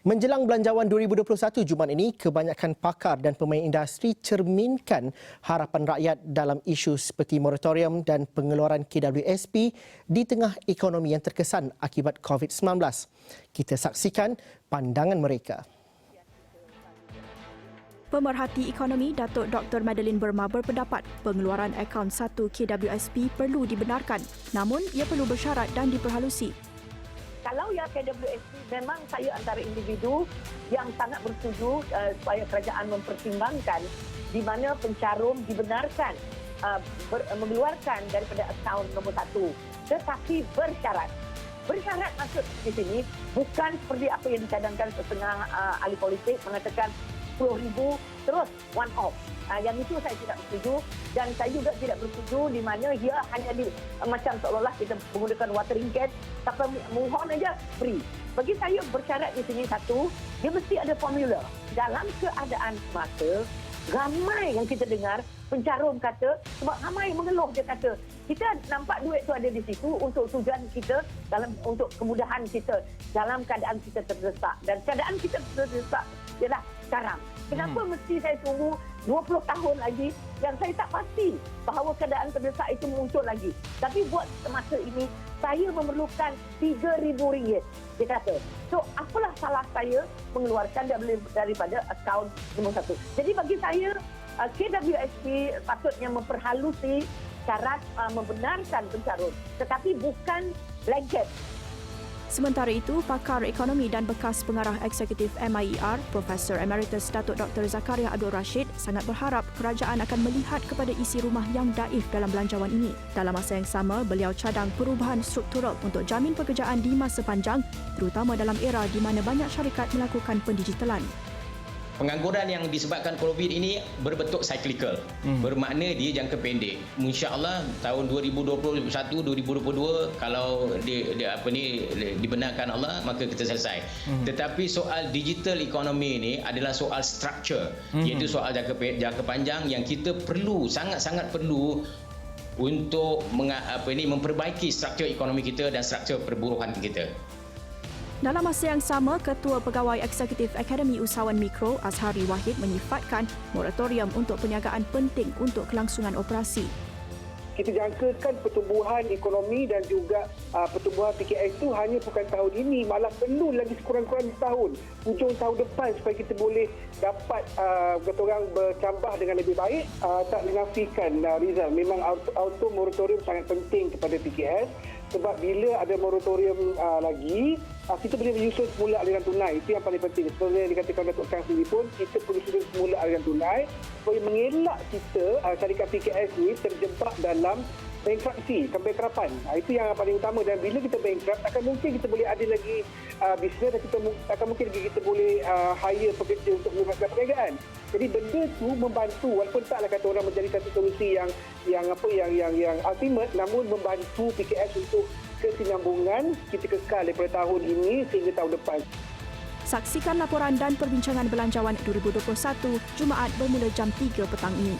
Menjelang Belanjawan 2021 Jumaat ini, kebanyakan pakar dan pemain industri cerminkan harapan rakyat dalam isu seperti moratorium dan pengeluaran KWSP di tengah ekonomi yang terkesan akibat COVID-19. Kita saksikan pandangan mereka. Pemerhati Ekonomi Datuk Dr. Madeline Burma berpendapat pengeluaran akaun 1 KWSP perlu dibenarkan, namun ia perlu bersyarat dan diperhalusi. Kalau yang KWSP memang saya antara individu yang sangat bersetuju supaya kerajaan mempertimbangkan di mana pencarum dibenarkan mengeluarkan daripada akaun nombor 1, tetapi bersyarat. Bersyarat maksud di sini bukan seperti apa yang dicadangkan setengah ahli politik mengatakan 10,000 terus one off. Yang itu saya tidak bersetuju dan saya juga tidak bersetuju di mana ia hanya macam seolah-olah kita menggunakan watering can sampai mohon aja free. Bagi saya bersyarat di sini satu, dia mesti ada formula. Dalam keadaan semasa, ramai yang kita dengar pencarum kata, sebab ramai mengeluh dia kata, kita nampak duit tu ada di situ untuk tujuan kita, untuk kemudahan kita dalam keadaan kita terdesak. Dan keadaan kita terdesak ialah sekarang. Kenapa mesti saya tunggu 20 tahun lagi yang saya tak pasti bahawa keadaan terdesak itu muncul lagi. Tapi buat semasa ini, saya memerlukan RM3,000, dia kata. So, apalah salah saya mengeluarkan daripada akaun nombor 1. Jadi bagi saya, KWSP patutnya memperhalusi syarat membenarkan pencarum. Tetapi bukan blanket. Sementara itu, pakar ekonomi dan bekas pengarah eksekutif MIER, Profesor Emeritus Datuk Dr. Zakaria Abdul Rashid sangat berharap kerajaan akan melihat kepada isi rumah yang daif dalam belanjawan ini. Dalam masa yang sama, beliau cadang perubahan struktural untuk jamin pekerjaan di masa panjang, terutama dalam era di mana banyak syarikat melakukan pendigitalan. Pengangguran yang disebabkan COVID ini berbentuk cyclical. Bermakna dia jangka pendek. Insya-Allah tahun 2021 2022 kalau dibenarkan Allah maka kita selesai. Tetapi soal digital economy ini adalah soal structure, iaitu soal jangka panjang yang kita perlu sangat-sangat perlu untuk memperbaiki struktur ekonomi kita dan struktur perburuhan kita. Dalam masa yang sama, Ketua Pegawai Eksekutif Akademi Usahawan Mikro, Azhari Wahid menyifatkan moratorium untuk perniagaan penting untuk kelangsungan operasi. Kita jangkakan pertumbuhan ekonomi dan juga pertumbuhan PKS itu hanya bukan tahun ini, malah perlu lagi sekurang-kurangnya setahun, hujung tahun depan supaya kita boleh dapat kata orang bercambah dengan lebih baik. Tak dinafikan Rizal, memang auto moratorium sangat penting kepada PKS sebab bila ada moratorium lagi, kita boleh menyusun semula aliran tunai. Itu yang paling penting. Seperti yang dikatakan Datuk Kang sendiri pun, kita perlu susun semula aliran tunai supaya mengelak kita, syarikat PKS ni terjebak dalam bankruptcy, kebankrapan. Itu yang paling utama. Dan bila kita bankrupt, akan mungkin kita boleh ada lagi bisnes dan kita akan mungkin lagi kita boleh hire pekerja untuk menguruskan perniagaan. Jadi benda tu membantu, walaupun taklah kata orang menjadi satu solusi yang ultimate, namun membantu PKS untuk kesinambungan kita kekal daripada tahun ini sehingga tahun depan. Saksikan laporan dan perbincangan belanjawan 2021 Jumaat bermula jam 3 petang ini.